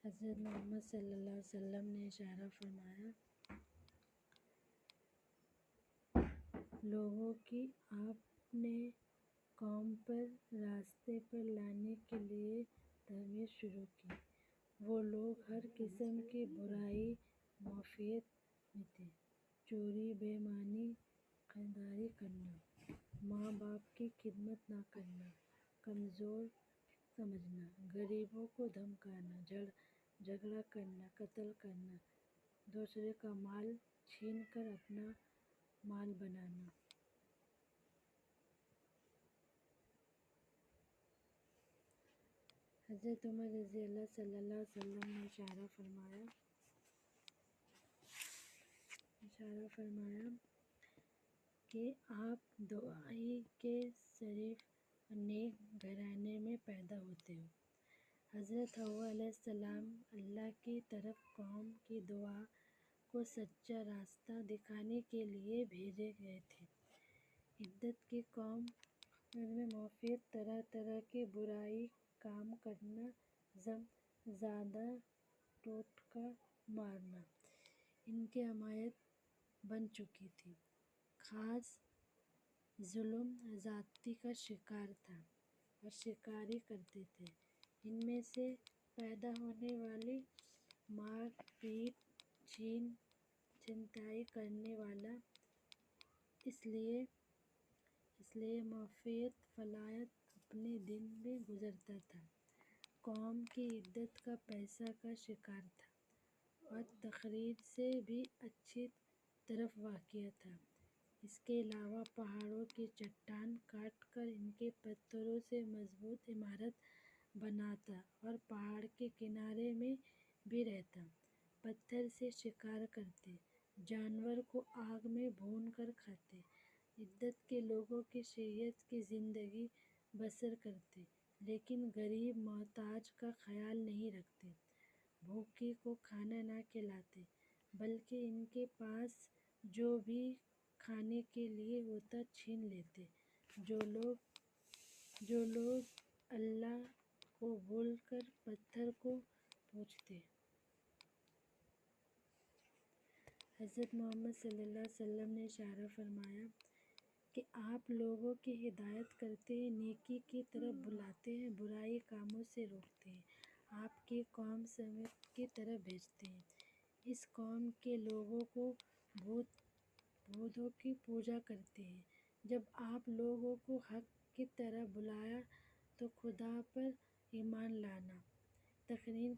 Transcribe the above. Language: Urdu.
حضرت محمد صلی اللہ علیہ وسلم نے اشارہ فرمایا، لوگوں کی آپ نے قوم پر راستے پر لانے کے لیے تربیت شروع کی۔ وہ لوگ ہر قسم کی برائی معافیت میں تھے، چوری، بے ایمانی، خیانت کرنا، ماں باپ کی خدمت نہ کرنا، کمزور سمجھنا، غریبوں کو دھمکانا، جھگڑا کرنا، قتل کرنا، دوسرے کا مال چھین کر اپنا مال بنانا۔ حضرت عمر رضی اللہ صلی اللہ علیہ وسلم نے اشارہ فرمایا کہ آپ دعائی کے شریف اور نیک گھرانے میں پیدا ہوتے ہو۔ حضرت حوا علیہ السلام اللہ کی طرف قوم کی دعا کو سچا راستہ دکھانے کے لیے بھیجے گئے تھے۔ عدت کی قوم میں معافیت، طرح طرح کے برائی کام کرنا، زیادہ ٹوٹکا مارنا ان کی عادت بن چکی تھی۔ خاص ظلم زیادتی کا شکار تھا اور شکاری کرتے تھے۔ ان میں سے پیدا ہونے والی مار پیٹ، چھینتائی کرنے والا، اس لیے معافیت، فلاحت اپنے دن میں گزرتا تھا۔ قوم کی عدت کا پیسہ کا شکار تھا اور تقریر سے بھی اچھی طرف واقف تھا۔ اس کے علاوہ پہاڑوں کی چٹان کاٹ کر ان کے پتھروں سے مضبوط عمارت بناتا اور پہاڑ کے کنارے میں بھی رہتا۔ پتھر سے شکار کرتے، جانور کو آگ میں بھون کر کھاتے، عدت کے لوگوں کی شریعت کی زندگی بسر کرتے، لیکن غریب محتاج کا خیال نہیں رکھتے، بھوکے کو کھانا نہ کھلاتے بلکہ ان کے پاس جو بھی کھانے کے لیے ہوتا چھین لیتے۔ جو لوگ اللہ کو بھول کر پتھر کو پوجتے۔ حضرت محمد صلی اللہ علیہ وسلم نے اشارہ فرمایا کہ آپ لوگوں کی ہدایت کرتے ہیں، نیکی کی طرف بلاتے ہیں، برائی کاموں سے روکتے ہیں، آپ کی قوم سمت کی طرف بھیجتے ہیں۔ اس قوم کے لوگ بتوں کی پوجا کرتے ہیں۔ جب آپ لوگوں کو حق کی طرف بلایا تو خدا پر ایمان لانا، یقین کرنا